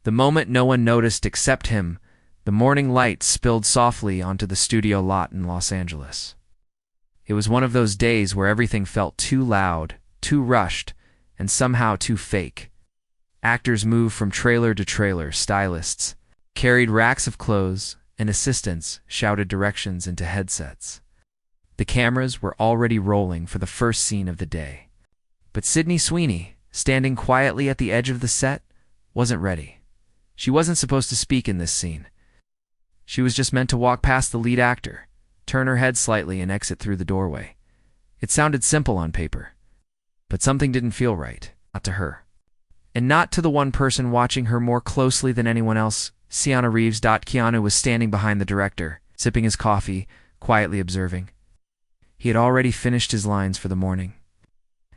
The moment no one noticed except him, the morning light spilled softly onto the studio lot in Los Angeles. It was one of those days where everything felt too loud, too rushed, and somehow too fake. Actors moved from trailer to trailer, stylists carried racks of clothes, and assistants shouted directions into headsets. The cameras were already rolling for the first scene of the day. But Sydney Sweeney, standing quietly at the edge of the set, wasn't ready. She wasn't supposed to speak in this scene. She was just meant to walk past the lead actor, turn her head slightly, and exit through the doorway. It sounded simple on paper, but something didn't feel right, not to her. And not to the one person watching her more closely than anyone else, reeves. Keanu was standing behind the director, sipping his coffee, quietly observing. He had already finished his lines for the morning.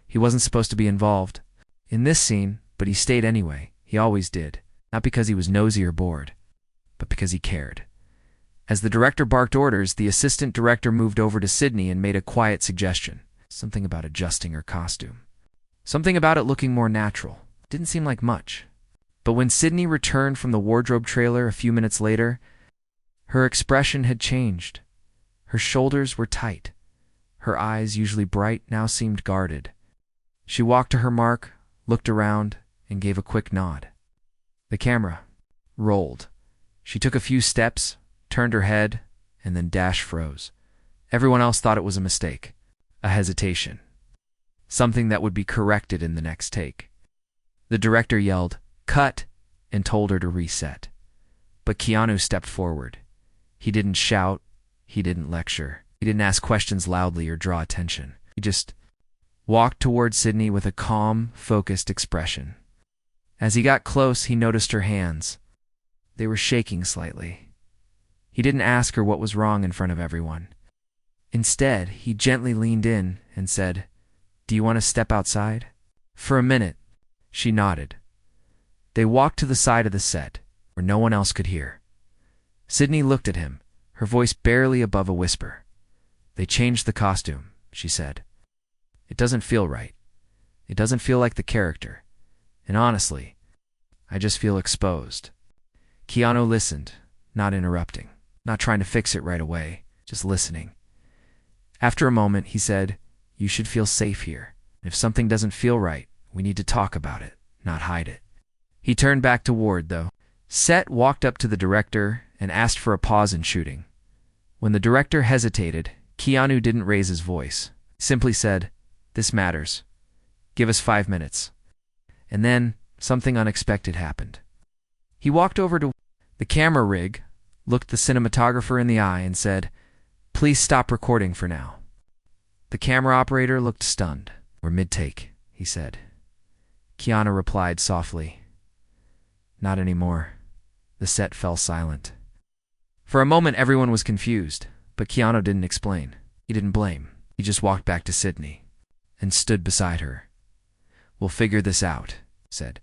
He wasn't supposed to be involved in this scene, but he stayed anyway. He always did, not because he was nosy or bored, but because he cared. As the director barked orders, the assistant director moved over to Sydney and made a quiet suggestion. Something about adjusting her costume. Something about it looking more natural. Didn't seem like much. But when Sydney returned from the wardrobe trailer a few minutes later, her expression had changed. Her shoulders were tight. Her eyes, usually bright, now seemed guarded. She walked to her mark, looked around, and gave a quick nod. The camera rolled. She took a few steps, turned her head, and then dash froze. Everyone else thought it was a mistake, a hesitation, something that would be corrected in the next take. The director yelled, "Cut," and told her to reset. But Keanu stepped forward. He didn't shout. He didn't lecture. He didn't ask questions loudly or draw attention. He just walked toward Sydney with a calm, focused expression. As he got close, he noticed her hands. They were shaking slightly. He didn't ask her what was wrong in front of everyone. Instead, he gently leaned in and said, "Do you want to step outside?" For a minute, she nodded. They walked to the side of the set, where no one else could hear. Sydney looked at him, her voice barely above a whisper. "They changed the costume," she said. "It doesn't feel right. It doesn't feel like the character. And honestly, I just feel exposed." Keanu listened, not interrupting, not trying to fix it right away, just listening. After a moment, he said, "You should feel safe here. If something doesn't feel right, we need to talk about it, not hide it." He turned back to Ward, though. Set walked up to the director and asked for a pause in shooting. When the director hesitated, Keanu didn't raise his voice. He simply said, "This matters. Give us 5 minutes." And then something unexpected happened. He walked over to the camera rig, looked the cinematographer in the eye, and said, "Please stop recording for now." The camera operator looked stunned. "We're mid-take," he said. Keanu replied softly, "Not anymore." The set fell silent. For a moment, everyone was confused, but Keanu didn't explain. He didn't blame. He just walked back to Sydney and stood beside her. "We'll figure this out," he said.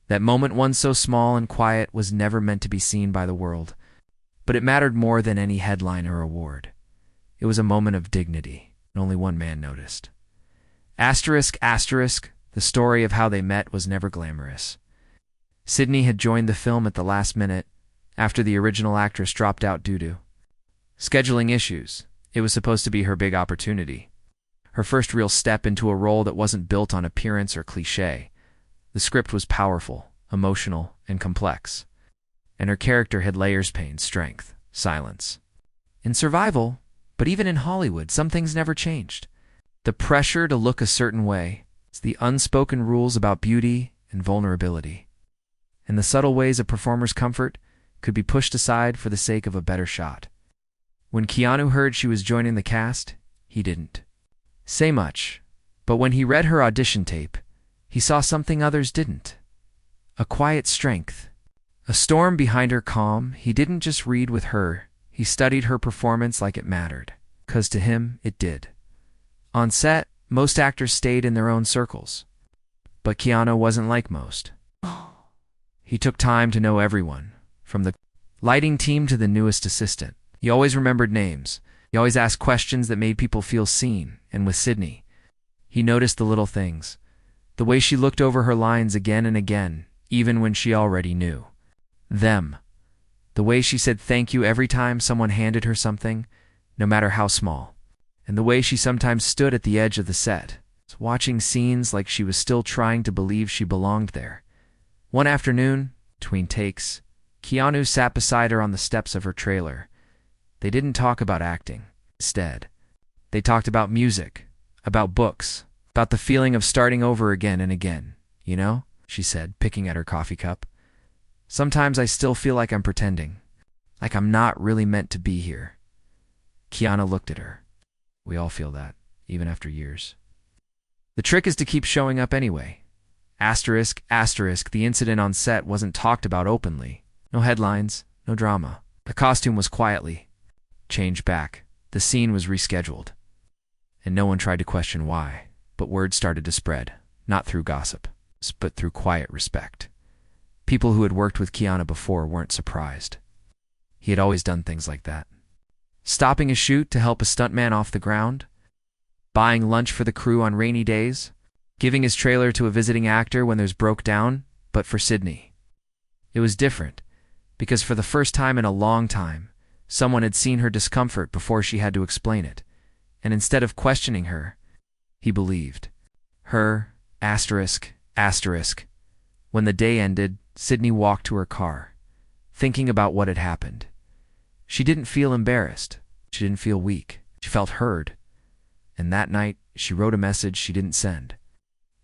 That moment, one so small and quiet, was never meant to be seen by the world, but it mattered more than any headline or award. It was a moment of dignity, and only one man noticed. Asterisk, asterisk, the story of how they met was never glamorous. Sydney had joined the film at the last minute, after the original actress dropped out due to scheduling issues. It was supposed to be her big opportunity, her first real step into a role that wasn't built on appearance or cliché. The script was powerful, emotional, and complex, and her character had layers: pain, strength, silence, and survival. But even in Hollywood, some things never changed. The pressure to look a certain way, the unspoken rules about beauty and vulnerability, and the subtle ways a performer's comfort could be pushed aside for the sake of a better shot. When Keanu heard she was joining the cast, he didn't say much, but when he read her audition tape, he saw something others didn't. A quiet strength, a storm behind her calm. He didn't just read with her, he studied her performance like it mattered, 'cause to him it did. On set, most actors stayed in their own circles, but Keanu wasn't like most. He took time to know everyone, from the lighting team to the newest assistant. He always remembered names. He always asked questions that made people feel seen. And with Sydney, he noticed the little things. The way she looked over her lines again and again, even when she already knew. Them. The way she said thank you every time someone handed her something, no matter how small. And the way she sometimes stood at the edge of the set, watching scenes like she was still trying to believe she belonged there. One afternoon, between takes, Keanu sat beside her on the steps of her trailer. They didn't talk about acting. Instead, they talked about music, about books, about the feeling of starting over again and again. You know, she said, picking at her coffee cup. Sometimes I still feel like I'm pretending, like I'm not really meant to be here. Keanu looked at her. We all feel that, even after years. The trick is to keep showing up anyway. Asterisk, asterisk, the incident on set wasn't talked about openly. No headlines, no drama. The costume was quietly changed back. The scene was rescheduled. And no one tried to question why. But word started to spread, not through gossip, but through quiet respect. People who had worked with Keanu before weren't surprised. He had always done things like that. Stopping a shoot to help a stuntman off the ground, buying lunch for the crew on rainy days, giving his trailer to a visiting actor when theirs broke down. But for Sydney, it was different, because for the first time in a long time, someone had seen her discomfort before she had to explain it, and instead of questioning her, he believed her. Asterisk, asterisk. When the day ended, Sydney walked to her car, thinking about what had happened. She didn't feel embarrassed. She didn't feel weak. She felt heard. And that night, she wrote a message she didn't send.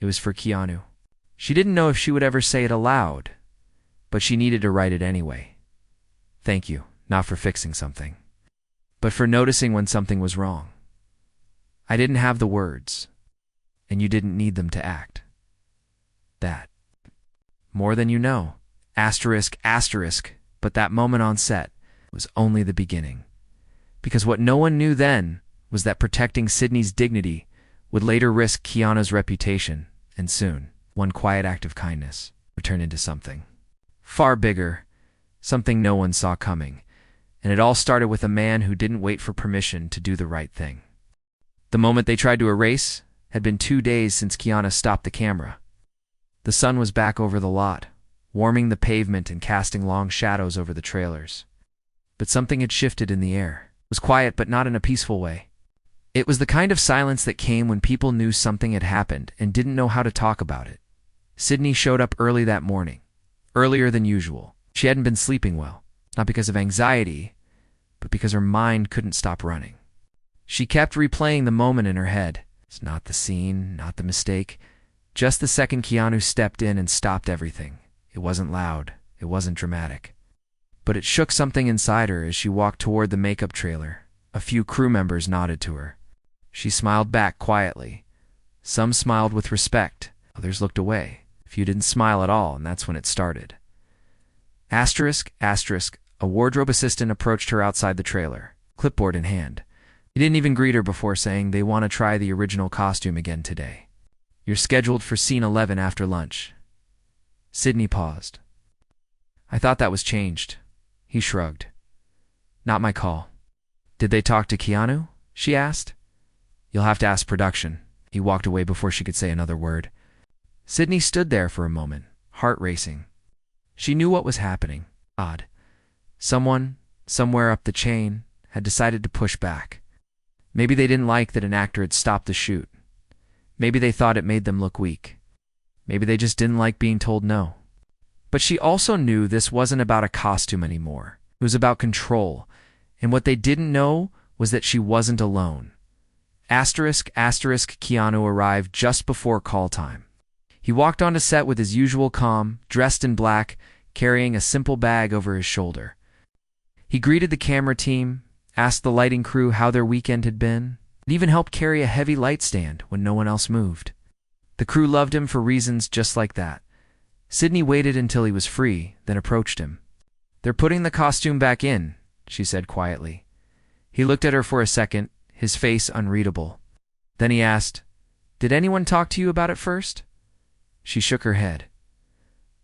It was for Keanu. She didn't know if she would ever say it aloud, but she needed to write it anyway. Thank you, not for fixing something, but for noticing when something was wrong. I didn't have the words, and you didn't need them to act. That. More than you know. Asterisk, asterisk. But that moment on set was only the beginning. Because what no one knew then was that protecting Sydney's dignity would later risk Keanu's reputation, and soon, one quiet act of kindness would turn into something far bigger, something no one saw coming, and it all started with a man who didn't wait for permission to do the right thing. The moment they tried to erase had been 2 days since Keanu stopped the camera. The sun was back over the lot, warming the pavement and casting long shadows over the trailers. But something had shifted in the air. It was quiet, but not in a peaceful way. It was the kind of silence that came when people knew something had happened and didn't know how to talk about it. Sydney showed up early that morning, earlier than usual. She hadn't been sleeping well, not because of anxiety, but because her mind couldn't stop running. She kept replaying the moment in her head. It's not the scene, not the mistake, just the second Keanu stepped in and stopped everything. It wasn't loud, it wasn't dramatic. But it shook something inside her as she walked toward the makeup trailer. A few crew members nodded to her. She smiled back quietly. Some smiled with respect, others looked away. A few didn't smile at all, and that's when it started. Asterisk, asterisk, a wardrobe assistant approached her outside the trailer, clipboard in hand. He didn't even greet her before saying they want to try the original costume again today. You're scheduled for scene 11 after lunch. Sydney paused. I thought that was changed. He shrugged. Not my call. Did they talk to Keanu? She asked. You'll have to ask production. He walked away before she could say another word. Sydney stood there for a moment, heart racing. She knew what was happening. Odd. Someone, somewhere up the chain, had decided to push back. Maybe they didn't like that an actor had stopped the shoot. Maybe they thought it made them look weak. Maybe they just didn't like being told no. But she also knew this wasn't about a costume anymore. It was about control. And what they didn't know was that she wasn't alone. Asterisk, asterisk, Keanu arrived just before call time. He walked onto set with his usual calm, dressed in black, carrying a simple bag over his shoulder. He greeted the camera team, asked the lighting crew how their weekend had been, and even helped carry a heavy light stand when no one else moved. The crew loved him for reasons just like that. Sydney waited until he was free, then approached him. They're putting the costume back in, she said quietly. He looked at her for a second, his face unreadable. Then he asked, Did anyone talk to you about it first? She shook her head.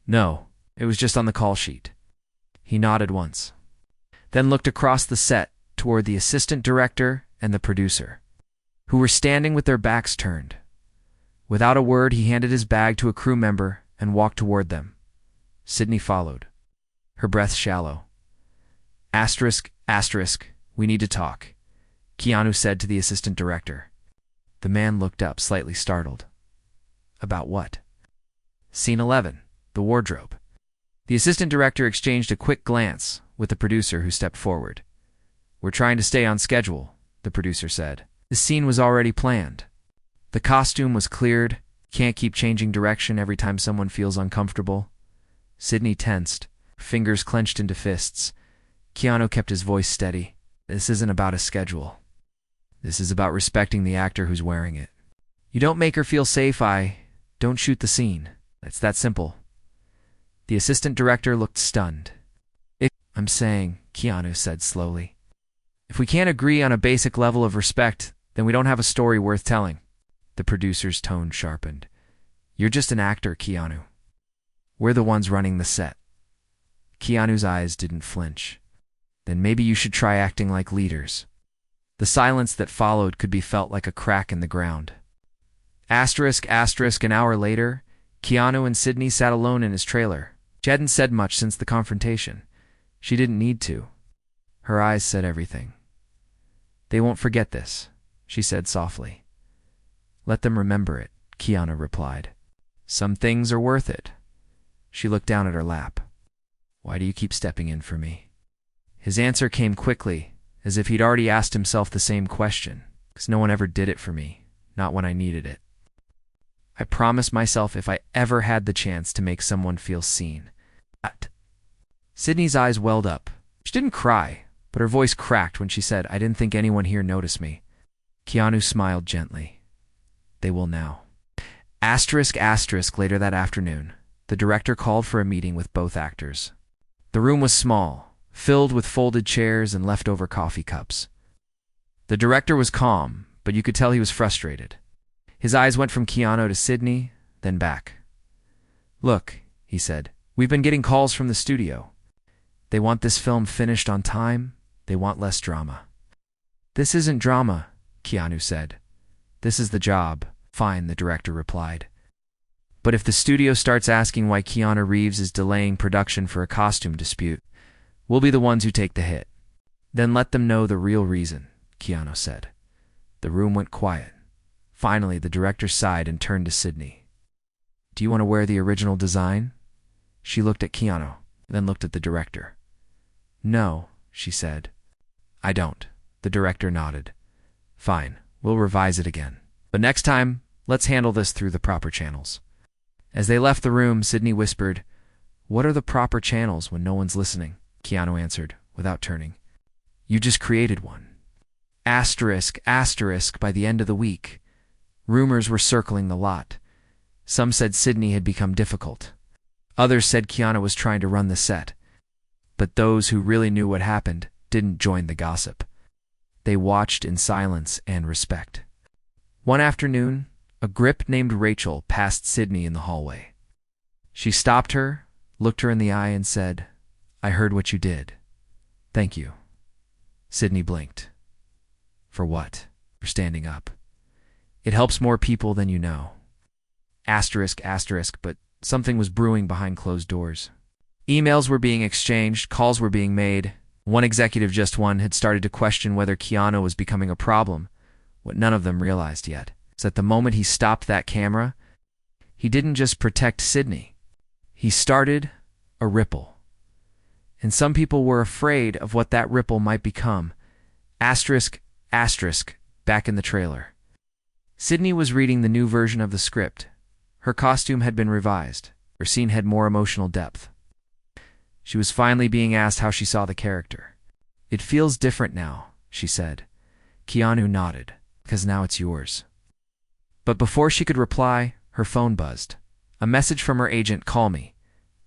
No, it was just on the call sheet. He nodded once, then looked across the set toward the assistant director and the producer, who were standing with their backs turned. Without a word, he handed his bag to a crew member and walked toward them. Sydney followed, her breath shallow. Asterisk, asterisk, we need to talk, Keanu said to the assistant director. The man looked up, slightly startled. About what? Scene 11, the wardrobe. The assistant director exchanged a quick glance with the producer, who stepped forward. We're trying to stay on schedule, the producer said. The scene was already planned. The costume was cleared. Can't keep changing direction every time someone feels uncomfortable. Sydney tensed, fingers clenched into fists. Keanu kept his voice steady. This isn't about a schedule. This is about respecting the actor who's wearing it. You don't make her feel safe, don't shoot the scene. It's that simple. The assistant director looked stunned. I'm saying, Keanu said slowly, if we can't agree on a basic level of respect, then we don't have a story worth telling. The producer's tone sharpened. You're just an actor, Keanu. We're the ones running the set. Keanu's eyes didn't flinch. Then maybe you should try acting like leaders. The silence that followed could be felt like a crack in the ground. Asterisk, asterisk, an hour later, Keanu and Sydney sat alone in his trailer. She hadn't said much since the confrontation. She didn't need to. Her eyes said everything. They won't forget this, she said softly. Let them remember it, Keanu replied. Some things are worth it. She looked down at her lap. Why do you keep stepping in for me? His answer came quickly, as if he'd already asked himself the same question. Because no one ever did it for me, not when I needed it. I promised myself if I ever had the chance to make someone feel seen. Sydney's eyes welled up. She didn't cry, but her voice cracked when she said, I didn't think anyone here noticed me. Keanu smiled gently. They will now. Asterisk, asterisk, later that afternoon, the director called for a meeting with both actors. The room was small, filled with folded chairs and leftover coffee cups. The director was calm, but you could tell he was frustrated. His eyes went from Keanu to Sydney, then back. Look, he said, we've been getting calls from the studio. They want this film finished on time. They want less drama. This isn't drama, Keanu said. This is the job. Fine, the director replied. But if the studio starts asking why Keanu Reeves is delaying production for a costume dispute, we'll be the ones who take the hit. Then let them know the real reason, Keanu said. The room went quiet. Finally, the director sighed and turned to Sydney. Do you want to wear the original design? She looked at Keanu, then looked at the director. No, she said. I don't. The director nodded. Fine, we'll revise it again. But next time, let's handle this through the proper channels. As they left the room, Sydney whispered, What are the proper channels when no one's listening? Keanu answered, without turning. You just created one. Asterisk, asterisk, by the end of the week. Rumors were circling the lot. Some said Sydney had become difficult. Others said Keanu was trying to run the set. But those who really knew what happened didn't join the gossip. They watched in silence and respect. One afternoon, a grip named Rachel passed Sydney in the hallway. She stopped her, looked her in the eye, and said, I heard what you did. Thank you. Sydney blinked. For what? For standing up. It helps more people than you know. Asterisk, asterisk, but something was brewing behind closed doors. Emails were being exchanged, calls were being made. One executive, just one, had started to question whether Keanu was becoming a problem. What none of them realized yet is that the moment he stopped that camera, he didn't just protect Sydney. He started a ripple. And some people were afraid of what that ripple might become. Asterisk, asterisk, back in the trailer. Sydney was reading the new version of the script. Her costume had been revised. Her scene had more emotional depth. She was finally being asked how she saw the character. It feels different now, she said. Keanu nodded, because now it's yours. But before she could reply, her phone buzzed. A message from her agent, call me.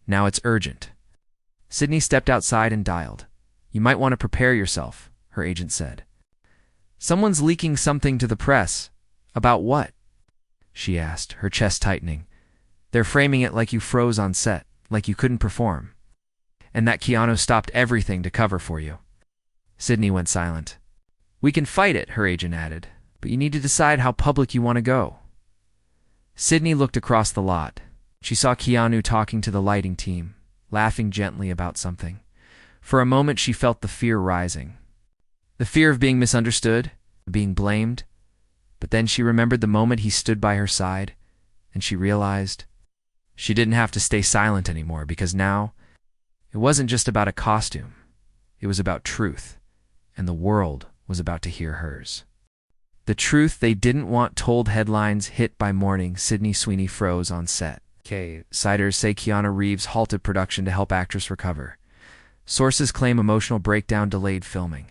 Now it's urgent. Sydney stepped outside and dialed. You might want to prepare yourself, her agent said. Someone's leaking something to the press. About what? She asked, her chest tightening. They're framing it like you froze on set, like you couldn't perform. And that Keanu stopped everything to cover for you. Sydney went silent. We can fight it, her agent added, but you need to decide how public you want to go. Sydney looked across the lot. She saw Keanu talking to the lighting team. laughing gently about something. For a moment she felt the fear rising. The fear of being misunderstood, being blamed. But then she remembered the moment he stood by her side, and she realized she didn't have to stay silent anymore, because now it wasn't just about a costume. It was about truth, and the world was about to hear hers. The truth they didn't want told. Headlines hit by morning. Sydney Sweeney froze on set. Insiders say Keanu Reeves halted production to help actress recover. Sources claim emotional breakdown delayed filming.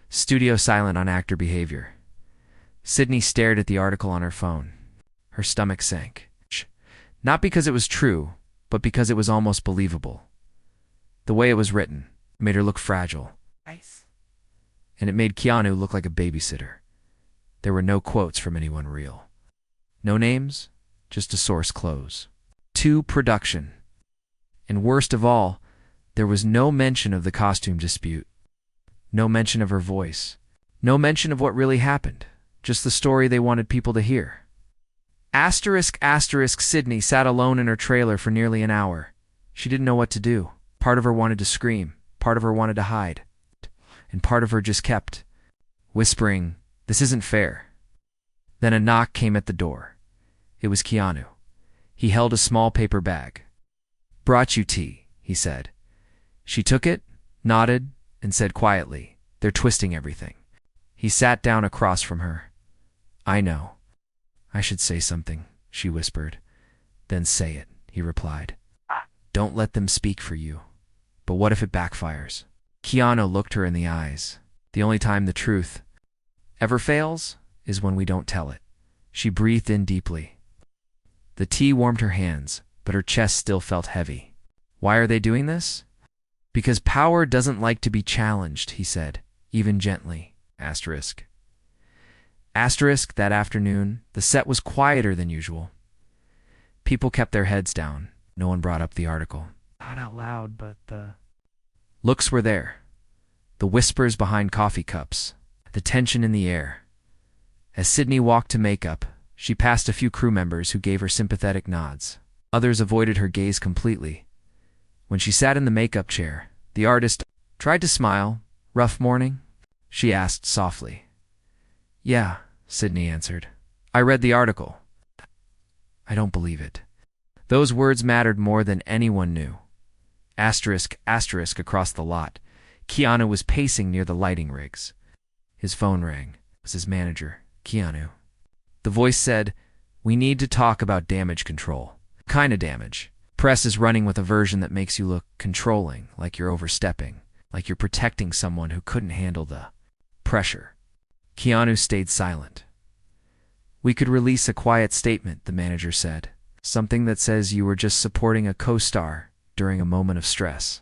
Studio silent on actor behavior. Sydney stared at the article on her phone. Her stomach sank. Not because it was true, but because it was almost believable. The way it was written made her look fragile. And it made Keanu look like a babysitter. There were no quotes from anyone real. No names, just a source close. 2. Production. And worst of all, there was no mention of the costume dispute. No mention of her voice. No mention of what really happened. Just the story they wanted people to hear. Sydney sat alone in her trailer for nearly an hour. She didn't know what to do. Part of her wanted to scream. Part of her wanted to hide. And part of her just kept whispering, "This isn't fair." Then a knock came at the door. It was Keanu. He held a small paper bag. "Brought you tea," he said. She took it, nodded, and said quietly, "They're twisting everything." He sat down across from her. "I know. I should say something," she whispered. "Then say it," he replied. "Don't let them speak for you. But what if it backfires?" Keanu looked her in the eyes. "The only time the truth ever fails is when we don't tell it." She breathed in deeply. The tea warmed her hands, but her chest still felt heavy. "Why are they doing this?" "Because power doesn't like to be challenged," he said, even gently. That afternoon, the set was quieter than usual. People kept their heads down. No one brought up the article. Not out loud, but the looks were there. The whispers behind coffee cups. The tension in the air. As Sydney walked to makeup, she passed a few crew members who gave her sympathetic nods. Others avoided her gaze completely. When she sat in the makeup chair, the artist tried to smile. "Rough morning?" she asked softly. "Yeah," Sydney answered. "I read the article." "I don't believe it." Those words mattered more than anyone knew. Across the lot. Keanu was pacing near the lighting rigs. His phone rang. It was his manager, Keanu. The voice said, "We need to talk about damage control." "Kind of damage. Press is running with a version that makes you look controlling, like you're overstepping, like you're protecting someone who couldn't handle the pressure." Keanu stayed silent. "We could release a quiet statement," the manager said. "Something that says you were just supporting a co-star during a moment of stress."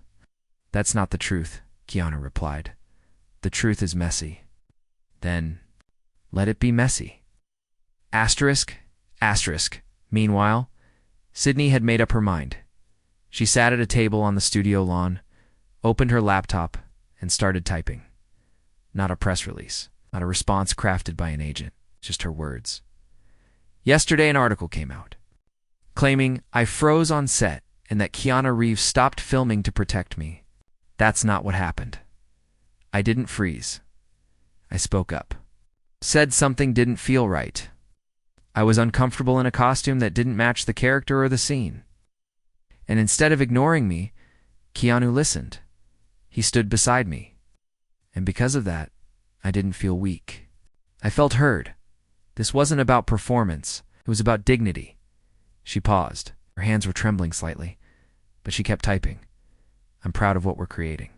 "That's not the truth," Keanu replied. "The truth is messy." "Then let it be messy." Meanwhile, Sydney had made up her mind. She sat at a table on the studio lawn, opened her laptop, and started typing. Not a press release, not a response crafted by an agent, just her words. Yesterday an article came out, claiming I froze on set and that Keanu Reeves stopped filming to protect me. That's not what happened. I didn't freeze. I spoke up. Said something didn't feel right. I was uncomfortable in a costume that didn't match the character or the scene. And instead of ignoring me, Keanu listened. He stood beside me. And because of that, I didn't feel weak. I felt heard. This wasn't about performance. It was about dignity. She paused. Her hands were trembling slightly, but she kept typing. I'm proud of what we're creating.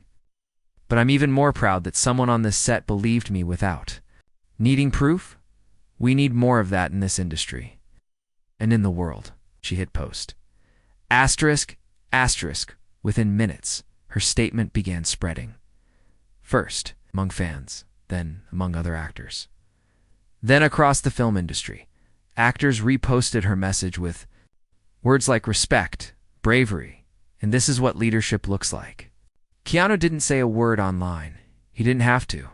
But I'm even more proud that someone on this set believed me without needing proof. We need more of that in this industry. And in the world. She hit post. Within minutes, her statement began spreading. First, among fans, then among other actors. Then across the film industry, actors reposted her message with words like respect, bravery, and this is what leadership looks like. Keanu didn't say a word online. He didn't have to.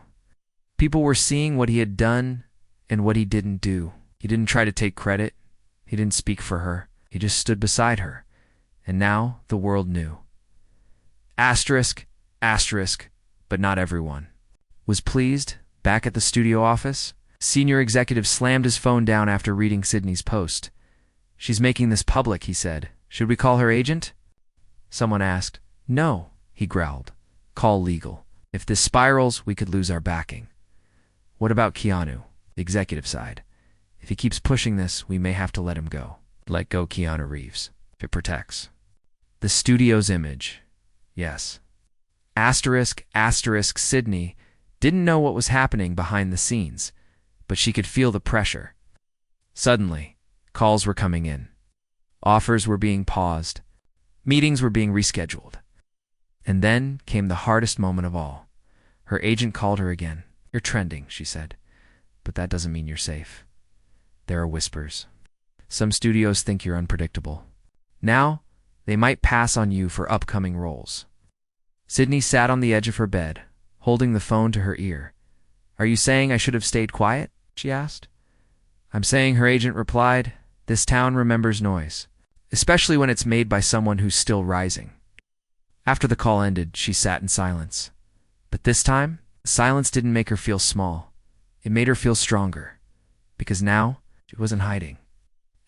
People were seeing what he had done and what he didn't do. He didn't try to take credit. He didn't speak for her. He just stood beside her. And now the world knew. Asterisk, asterisk, but not everyone was pleased. Back at the studio office, senior executive slammed his phone down after reading Sydney's post. "She's making this public," he said. "Should we call her agent?" Someone asked. "No," he growled. "Call legal. If this spirals, we could lose our backing." "What about Keanu?" The executive side. "If he keeps pushing this, we may have to let him go." "Let go Keanu Reeves, if it protects the studio's image." Yes. Asterisk, asterisk, Sydney didn't know what was happening behind the scenes, but she could feel the pressure. Suddenly, calls were coming in. Offers were being paused. Meetings were being rescheduled. And then came the hardest moment of all. Her agent called her again. "You're trending," she said, "but that doesn't mean you're safe. There are whispers. Some studios think you're unpredictable. Now, they might pass on you for upcoming roles." Sydney sat on the edge of her bed, holding the phone to her ear. "Are you saying I should have stayed quiet?" she asked. "I'm saying," her agent replied, "this town remembers noise, especially when it's made by someone who's still rising." After the call ended, she sat in silence. But this time, silence didn't make her feel small. It made her feel stronger, because now she wasn't hiding.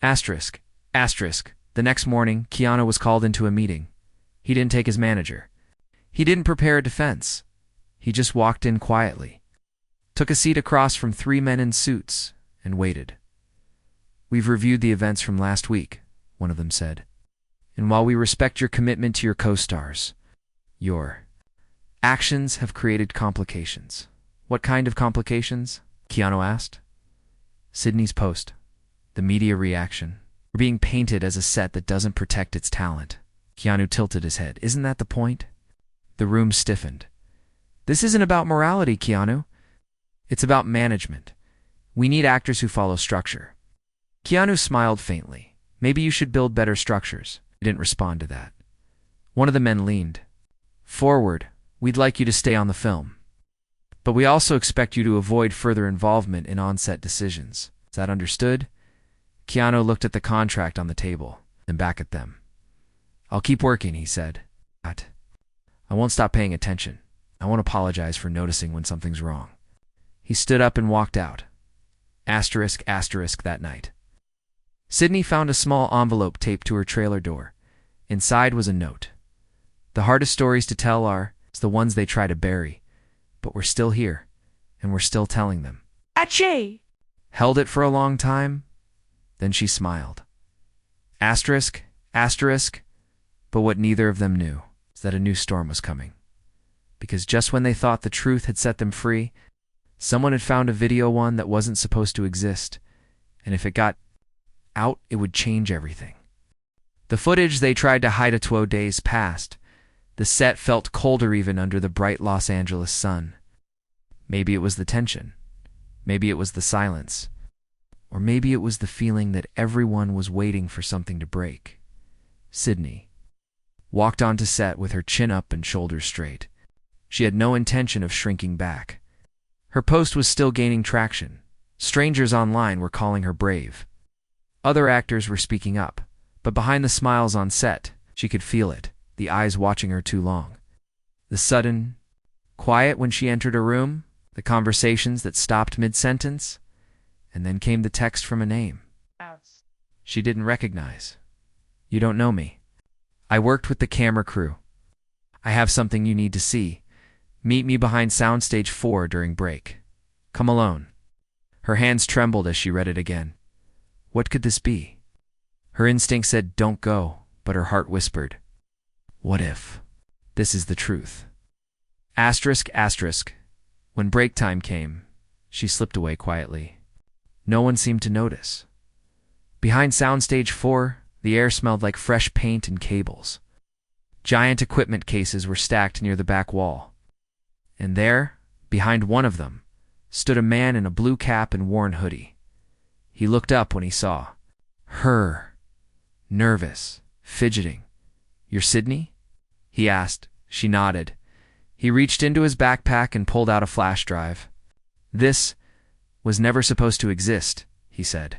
Asterisk, asterisk. The next morning, Keanu was called into a meeting. He didn't take his manager. He didn't prepare a defense. He just walked in quietly, took a seat across from three men in suits, and waited. "We've reviewed the events from last week," one of them said. "And while we respect your commitment to your co-stars, your actions have created complications." "What kind of complications?" Keanu asked. Sydney's post. The media reaction. "We're being painted as a set that doesn't protect its talent." Keanu tilted his head. "Isn't that the point?" The room stiffened. "This isn't about morality, Keanu. It's about management. We need actors who follow structure." Keanu smiled faintly. "Maybe you should build better structures." He didn't respond to that. One of the men leaned forward. "We'd like you to stay on the film, but we also expect you to avoid further involvement in on-set decisions. Is that understood?" Keanu looked at the contract on the table, then back at them. "I'll keep working," he said. "But I won't stop paying attention. I won't apologize for noticing when something's wrong." He stood up and walked out. Asterisk, asterisk, that night. Sydney found a small envelope taped to her trailer door. Inside was a note. "The hardest stories to tell are the ones they try to bury, but we're still here, and we're still telling them." Achoo! Held it for a long time. Then she smiled. Asterisk, asterisk, but what neither of them knew is that a new storm was coming. Because just when they thought the truth had set them free, someone had found a video one that wasn't supposed to exist, and if it got out, it would change everything. The footage they tried to hide 2 days passed. The set felt colder even under the bright Los Angeles sun. Maybe it was the tension. Maybe it was the silence. Or maybe it was the feeling that everyone was waiting for something to break. Sydney walked onto set with her chin up and shoulders straight. She had no intention of shrinking back. Her post was still gaining traction. Strangers online were calling her brave. Other actors were speaking up, but behind the smiles on set, she could feel it, the eyes watching her too long. The sudden quiet when she entered a room, the conversations that stopped mid-sentence, and then came the text from a name she didn't recognize. "You don't know me. I worked with the camera crew. I have something you need to see. Meet me behind Soundstage 4 during break. Come alone." Her hands trembled as she read it again. What could this be? Her instinct said, "Don't go," but her heart whispered, "What if this is the truth?" Asterisk, asterisk. When break time came, she slipped away quietly. No one seemed to notice. Behind Soundstage 4, the air smelled like fresh paint and cables. Giant equipment cases were stacked near the back wall. And there, behind one of them, stood a man in a blue cap and worn hoodie. He looked up when he saw her, nervous, fidgeting. "You're Sydney?" he asked. She nodded. He reached into his backpack and pulled out a flash drive. "This was never supposed to exist," he said.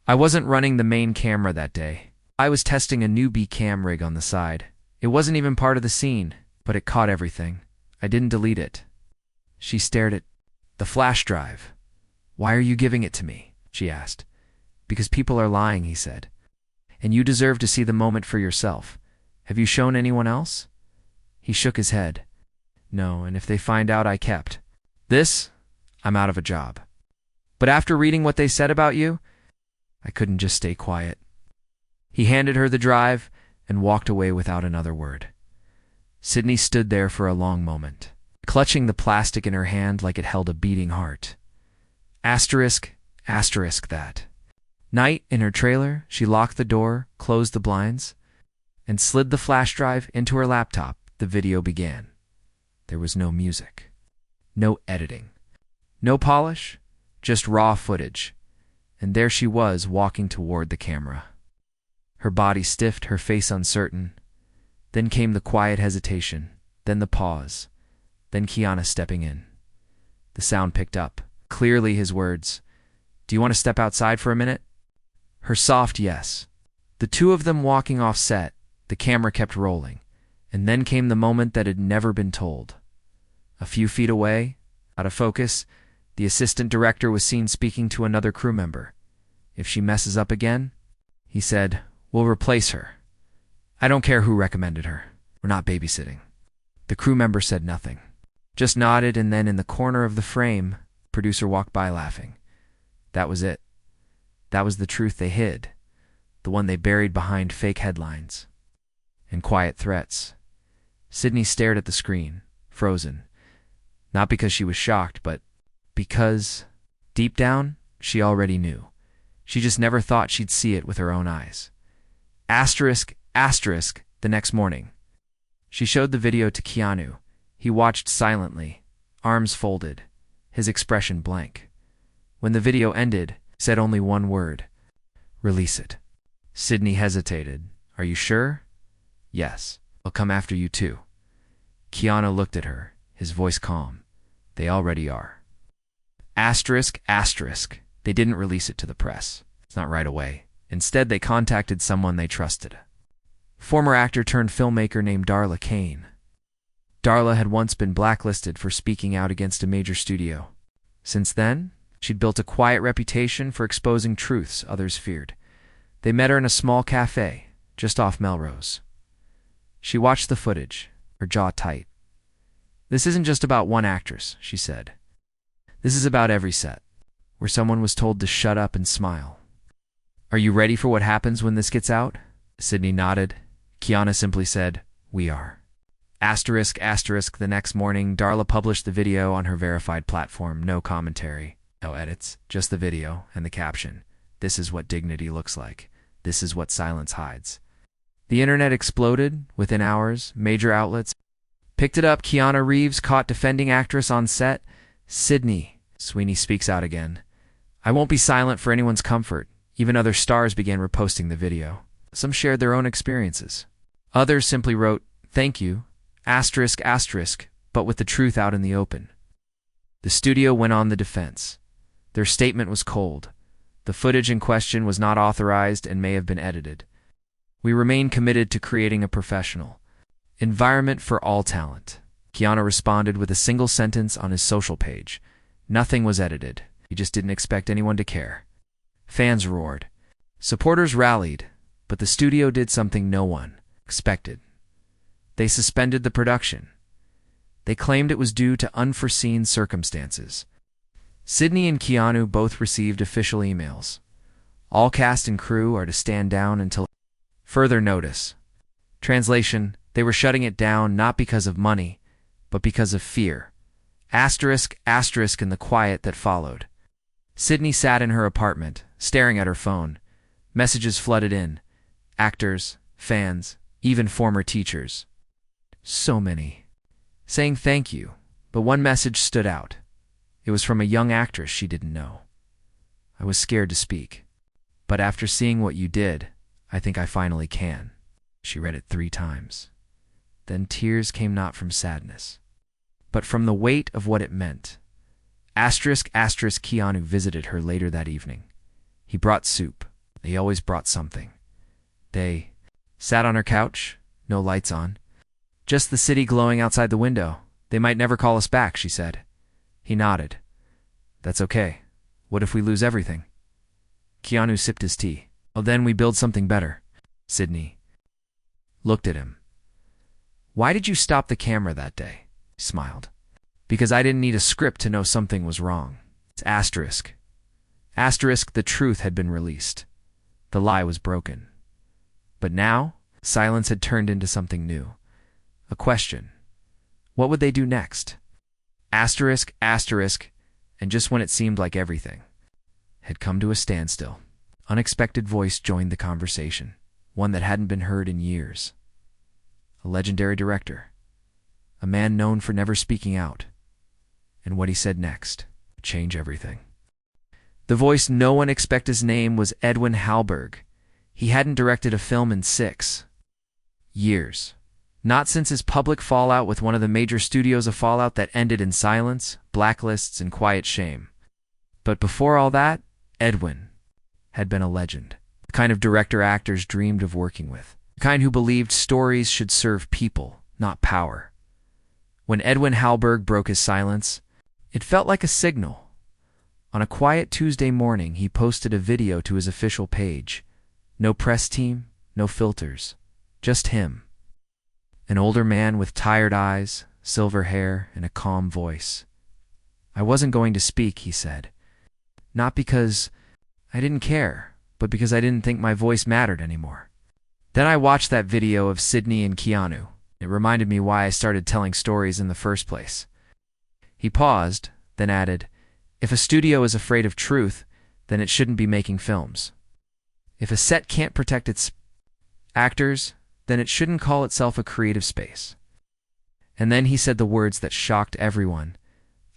"I wasn't running the main camera that day. I was testing a new B-cam rig on the side. It wasn't even part of the scene, but it caught everything. I didn't delete it. She stared at the flash drive. Why are you giving it to me? She asked. Because people are lying, he said. And you deserve to see the moment for yourself. Have you shown anyone else? He shook his head. No, and if they find out I kept this, I'm out of a job. But after reading what they said about you, I couldn't just stay quiet. He handed her the drive and walked away without another word. Sydney stood there for a long moment, clutching the plastic in her hand like it held a beating heart. Asterisk that. Night, in her trailer, she locked the door, closed the blinds, and slid the flash drive into her laptop. The video began. There was no music, no editing, no polish, just raw footage. And there she was, walking toward the camera. Her body stiff, her face uncertain. Then came the quiet hesitation, then the pause, then Keanu stepping in. The sound picked up, clearly his words. Do you want to step outside for a minute? Her soft yes. The two of them walking off set, the camera kept rolling, and then came the moment that had never been told. A few feet away, out of focus, the assistant director was seen speaking to another crew member. If she messes up again, he said, we'll replace her. I don't care who recommended her. We're not babysitting. The crew member said nothing, just nodded, and then in the corner of the frame, producer walked by laughing. That was it. That was the truth they hid, the one they buried behind fake headlines and quiet threats. Sydney stared at the screen, frozen, not because she was shocked, but because, deep down, she already knew. She just never thought she'd see it with her own eyes. Asterisk the next morning. She showed the video to Keanu. He watched silently, arms folded, his expression blank. When the video ended, he said only one word. Release it. Sydney hesitated. Are you sure? Yes. I'll come after you too. Keanu looked at her, his voice calm. They already are. Asterisk. They didn't release it to the press. It's not right away. Instead, they contacted someone they trusted. Former actor turned filmmaker named Darla Kane. Darla had once been blacklisted for speaking out against a major studio. Since then, she'd built a quiet reputation for exposing truths others feared. They met her in a small cafe, just off Melrose. She watched the footage, her jaw tight. This isn't just about one actress, she said. This is about every set, where someone was told to shut up and smile. Are you ready for what happens when this gets out? Sydney nodded. Keanu simply said, we are. Asterisk the next morning, Darla published the video on her verified platform. No commentary, no edits, just the video and the caption. This is what dignity looks like. This is what silence hides. The internet exploded. Within hours, major outlets picked it up. Keanu Reeves caught defending actress on set. Sydney Sweeney speaks out again. I won't be silent for anyone's comfort. Even other stars began reposting the video. Some shared their own experiences. Others simply wrote, thank you, asterisk, but with the truth out in the open. The studio went on the defense. Their statement was cold. The footage in question was not authorized and may have been edited. We remain committed to creating a professional environment for all talent. Keanu responded with a single sentence on his social page. Nothing was edited. He just didn't expect anyone to care. Fans roared. Supporters rallied, but the studio did something no one expected. They suspended the production. They claimed it was due to unforeseen circumstances. Sydney and Keanu both received official emails. All cast and crew are to stand down until further notice. Translation, they were shutting it down not because of money, but because of fear. Asterisk in the quiet that followed. Sydney sat in her apartment, staring at her phone. Messages flooded in. Actors, fans, even former teachers. So many. Saying thank you, but one message stood out. It was from a young actress she didn't know. I was scared to speak. But after seeing what you did, I think I finally can. She read it 3 times. Then tears came not from sadness, but from the weight of what it meant. Asterisk Keanu visited her later that evening. He brought soup. He always brought something. They sat on her couch, no lights on. Just the city glowing outside the window. They might never call us back, she said. He nodded. That's okay. What if we lose everything? Keanu sipped his tea. Well, then we build something better. Sydney looked at him. Why did you stop the camera that day? He smiled. Because I didn't need a script to know something was wrong. It's asterisk. Asterisk, the truth had been released. The lie was broken. But now, silence had turned into something new. A question. What would they do next? Asterisk, asterisk, and just when it seemed like everything had come to a standstill, unexpected voice joined the conversation, one that hadn't been heard in years. A legendary director, a man known for never speaking out, and what he said next would change everything. The voice no one expected his name was Edwin Hallberg. He hadn't directed a film in 6 years. Not since his public fallout with one of the major studios, a fallout that ended in silence, blacklists, and quiet shame. But before all that, Edwin had been a legend, the kind of director actors dreamed of working with, the kind who believed stories should serve people, not power. When Edwin Hallberg broke his silence, it felt like a signal. On a quiet Tuesday morning, he posted a video to his official page. No press team, no filters, just him. An older man with tired eyes, silver hair, and a calm voice. I wasn't going to speak, he said. Not because I didn't care, but because I didn't think my voice mattered anymore. Then I watched that video of Sydney and Keanu. It reminded me why I started telling stories in the first place. He paused, then added, if a studio is afraid of truth, then it shouldn't be making films. If a set can't protect its actors, then it shouldn't call itself a creative space. And then he said the words that shocked everyone.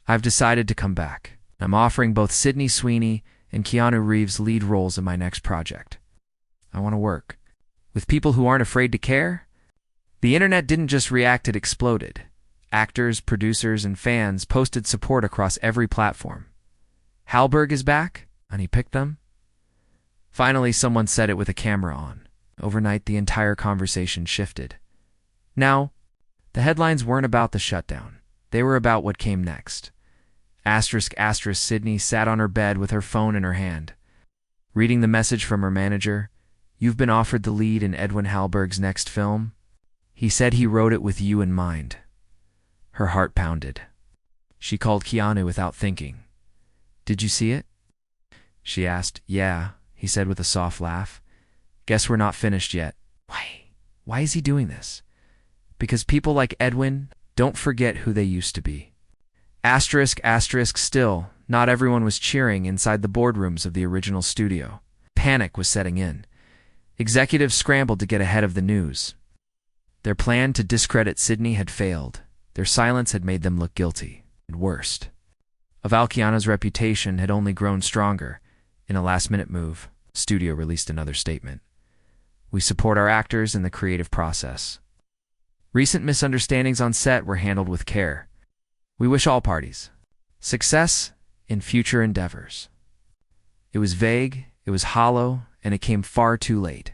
I've decided to come back. I'm offering both Sydney Sweeney and Keanu Reeves lead roles in my next project. I want to work with people who aren't afraid to care. The internet didn't just react, it exploded. Actors, producers, and fans posted support across every platform. Hallberg is back, and he picked them. Finally, someone said it with a camera on. Overnight, the entire conversation shifted. Now, the headlines weren't about the shutdown. They were about what came next. Asterisk, asterisk, Sydney sat on her bed with her phone in her hand. Reading the message from her manager, you've been offered the lead in Edwin Hallberg's next film. He said he wrote it with you in mind. Her heart pounded. She called Keanu without thinking. Did you see it? She asked. Yeah, he said with a soft laugh. Guess we're not finished yet. Why is he doing this? Because people like Edwin don't forget who they used to be. Asterisk, asterisk, still, not everyone was cheering inside the boardrooms of the original studio. Panic was setting in. Executives scrambled to get ahead of the news. Their plan to discredit Sydney had failed. Their silence had made them look guilty. And worst, Keanu's reputation had only grown stronger. In a last-minute move, the studio released another statement. We support our actors in the creative process. Recent misunderstandings on set were handled with care. We wish all parties success in future endeavors. It was vague, it was hollow, and it came far too late.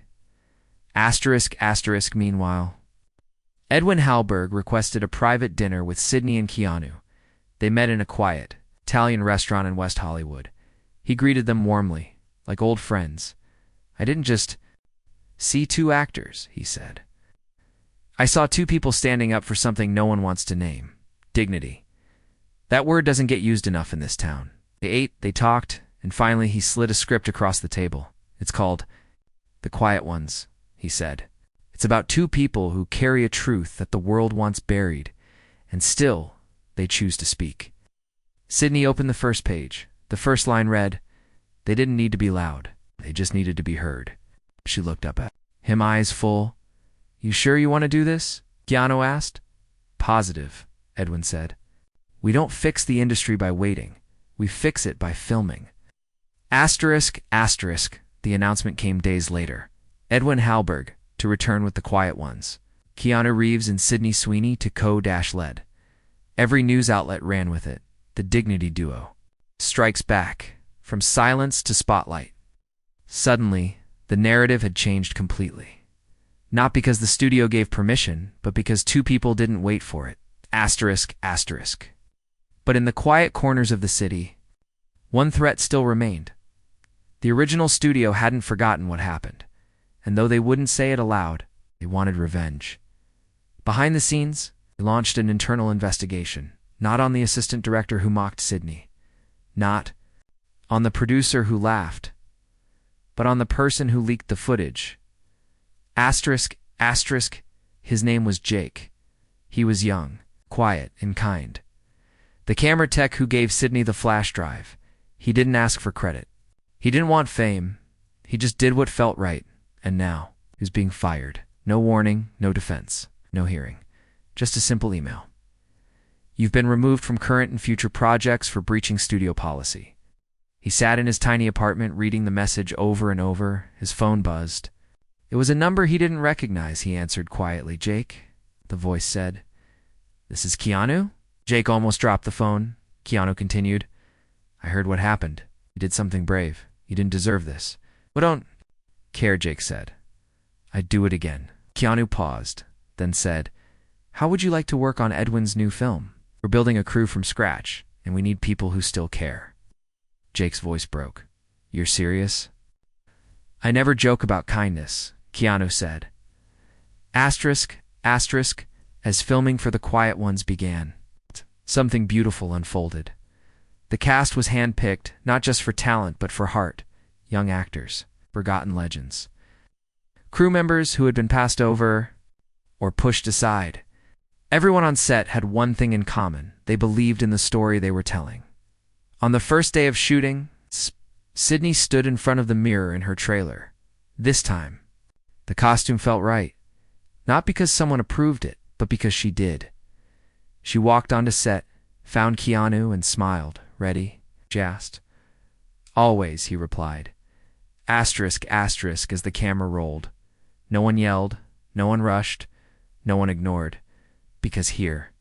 Asterisk, asterisk, meanwhile. Edwin Hallberg requested a private dinner with Sydney and Keanu. They met in a quiet Italian restaurant in West Hollywood. He greeted them warmly, like old friends. I didn't just see 2 actors, he said. I saw 2 people standing up for something no one wants to name. Dignity. That word doesn't get used enough in this town. They ate, they talked, and finally he slid a script across the table. It's called The Quiet Ones, he said. It's about 2 people who carry a truth that the world wants buried, and still they choose to speak. Sydney opened the first page. The first line read, they didn't need to be loud. They just needed to be heard. She looked up at him, eyes full. You sure you want to do this? Keanu asked. Positive, Edwin said. We don't fix the industry by waiting. We fix it by filming. Asterisk, asterisk, the announcement came days later. Edwin Hallberg to return with The Quiet Ones. Keanu Reeves and Sydney Sweeney to co-lead. Every news outlet ran with it. The Dignity duo strikes back, from silence to spotlight. Suddenly, the narrative had changed completely. Not because the studio gave permission, but because two people didn't wait for it. Asterisk, asterisk. But in the quiet corners of the city, one threat still remained. The original studio hadn't forgotten what happened, and though they wouldn't say it aloud, they wanted revenge. Behind the scenes, they launched an internal investigation, not on the assistant director who mocked Sydney, not on the producer who laughed, but on the person who leaked the footage. Asterisk, asterisk, his name was Jake. He was young, quiet, and kind. The camera tech who gave Sydney the flash drive. He didn't ask for credit. He didn't want fame. He just did what felt right. And now, he was being fired. No warning, no defense, no hearing. Just a simple email. You've been removed from current and future projects for breaching studio policy. He sat in his tiny apartment reading the message over and over. His phone buzzed. It was a number he didn't recognize, he answered quietly. Jake, the voice said. This is Keanu? Jake almost dropped the phone. Keanu continued. I heard what happened. You did something brave. You didn't deserve this. Well, don't care, Jake said. I'd do it again. Keanu paused, then said, How would you like to work on Edwin's new film? We're building a crew from scratch, and we need people who still care. Jake's voice broke. You're serious? I never joke about kindness, Keanu said. Asterisk, asterisk, as filming for The Quiet Ones began, something beautiful unfolded. The cast was handpicked, not just for talent, but for heart. Young actors, forgotten legends. Crew members who had been passed over or pushed aside. Everyone on set had one thing in common. They believed in the story they were telling. On the first day of shooting, Sydney stood in front of the mirror in her trailer. This time, the costume felt right. Not because someone approved it, but because she did. She walked onto set, found Keanu, and smiled. Ready? She asked. Always, he replied. Asterisk, asterisk, as the camera rolled. No one yelled, no one rushed, no one ignored. Because here,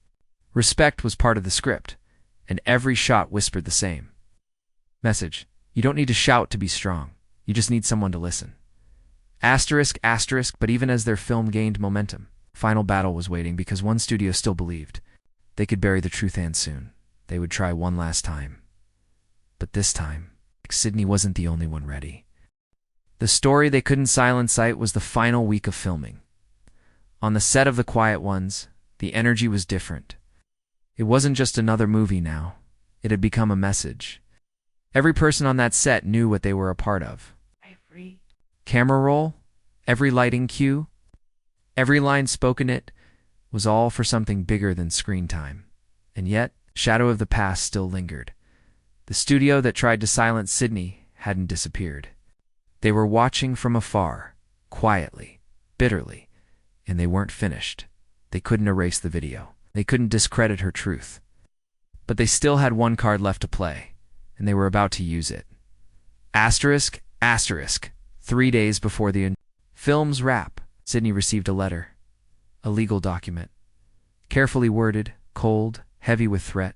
respect was part of the script, and every shot whispered the same message. You don't need to shout to be strong. You just need someone to listen. Asterisk, asterisk, but even as their film gained momentum, final battle was waiting because one studio still believed they could bury the truth and soon. They would try one last time. But this time, Sydney wasn't the only one ready. The story they couldn't silence sight was the final week of filming. On the set of The Quiet Ones, the energy was different. It wasn't just another movie now. It had become a message. Every person on that set knew what they were a part of. Every camera roll, every lighting cue, every line spoken it was all for something bigger than screen time. And yet, shadow of the past still lingered. The studio that tried to silence Sydney hadn't disappeared. They were watching from afar, quietly, bitterly, and they weren't finished. They couldn't erase the video. They couldn't discredit her truth. But they still had one card left to play, and they were about to use it. Asterisk, asterisk, 3 days before the film's wrap, Sydney received a letter, a legal document, carefully worded, cold, heavy with threat.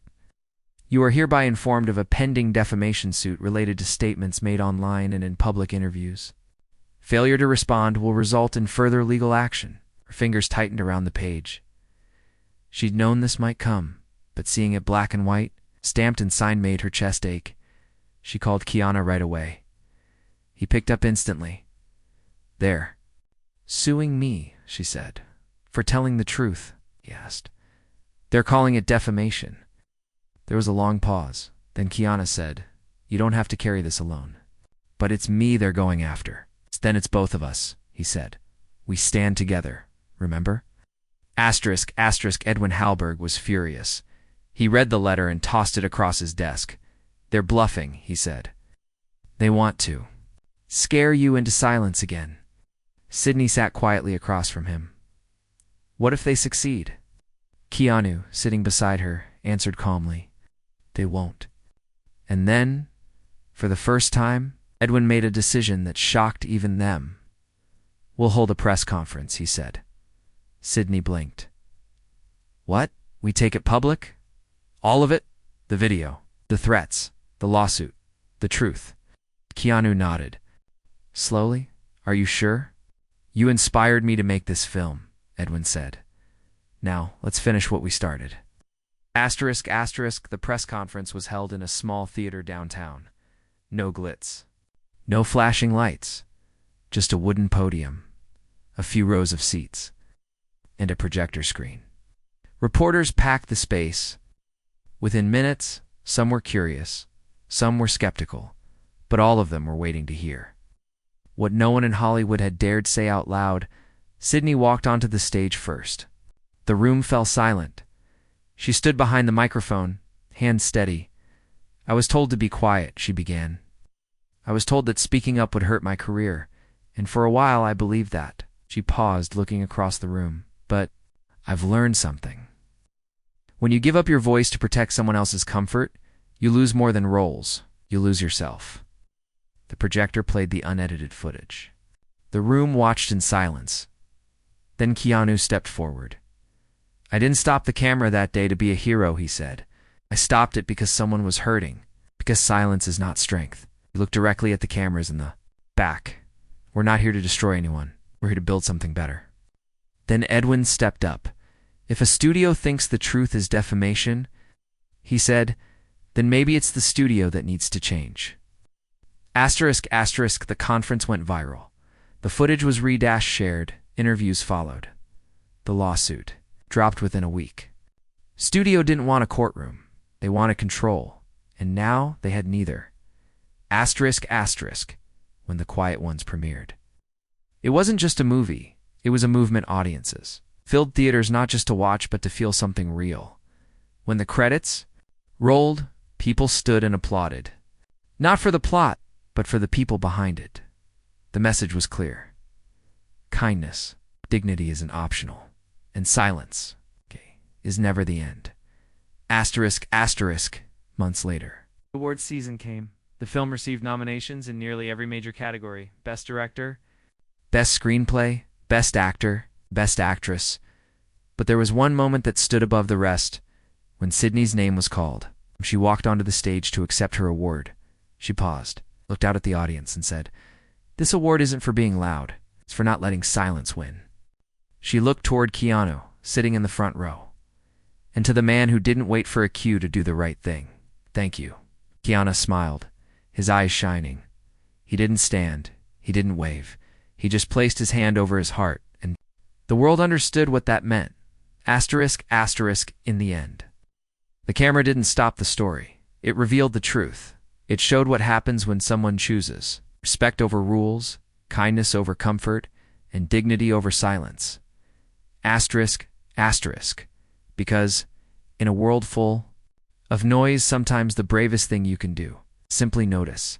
You are hereby informed of a pending defamation suit related to statements made online and in public interviews. Failure to respond will result in further legal action. Her fingers tightened around the page. She'd known this might come, but seeing it black and white, stamped and signed, made her chest ache. She called Keanu right away. He picked up instantly. There. Suing me, she said. For telling the truth, he asked. They're calling it defamation. There was a long pause. Then Keanu said, You don't have to carry this alone. But it's me they're going after. Then it's both of us, he said. We stand together, remember? Asterisk, asterisk, Edwin Halberg was furious. He read the letter and tossed it across his desk. They're bluffing, he said. They want to scare you into silence again. Sydney sat quietly across from him. What if they succeed? Keanu, sitting beside her, answered calmly. They won't. And then, for the first time, Edwin made a decision that shocked even them. We'll hold a press conference, he said. Sydney blinked. What? We take it public? All of it? The video, the threats, the lawsuit, the truth. Keanu nodded. Slowly? Are you sure? You inspired me to make this film, Edwin said. Now, let's finish what we started. The press conference was held in a small theater downtown. No glitz. No flashing lights. Just a wooden podium, a few rows of seats, and a projector screen. Reporters packed the space. Within minutes, some were curious, some were skeptical, but all of them were waiting to hear. What no one in Hollywood had dared say out loud, Sydney walked onto the stage first. The room fell silent. She stood behind the microphone, hands steady. I was told to be quiet, she began. I was told that speaking up would hurt my career, and for a while I believed that. She paused, looking across the room. But I've learned something. When you give up your voice to protect someone else's comfort, you lose more than roles. You lose yourself. The projector played the unedited footage. The room watched in silence. Then Keanu stepped forward. I didn't stop the camera that day to be a hero, he said. I stopped it because someone was hurting, because silence is not strength. He looked directly at the cameras in the back. We're not here to destroy anyone. We're here to build something better. Then Edwin stepped up. If a studio thinks the truth is defamation, he said, then maybe it's the studio that needs to change. The conference went viral. The footage was shared, interviews followed. The lawsuit dropped within a week. Studio didn't want a courtroom. They wanted control. And now they had neither. When The Quiet Ones premiered. It wasn't just a movie. It was a movement. Audiences filled theaters not just to watch but to feel something real. When the credits rolled, people stood and applauded. Not for the plot, but for the people behind it. The message was clear. Kindness, dignity isn't optional. And silence is never the end. Months later. Awards season came. The film received nominations in nearly every major category. Best Director, Best Screenplay, Best Actor, Best Actress. But there was one moment that stood above the rest. When Sydney's name was called, she walked onto the stage to accept her award. She paused, looked out at the audience, and said, "This award isn't for being loud. It's for not letting silence win." She looked toward Keanu, sitting in the front row, and to the man who didn't wait for a cue to do the right thing. "Thank you." Keanu smiled, his eyes shining. He didn't stand. He didn't wave. He just placed his hand over his heart, and the world understood what that meant. In the end. The camera didn't stop the story. It revealed the truth. It showed what happens when someone chooses respect over rules, kindness over comfort, and dignity over silence. Because in a world full of noise, sometimes the bravest thing you can do, simply notice.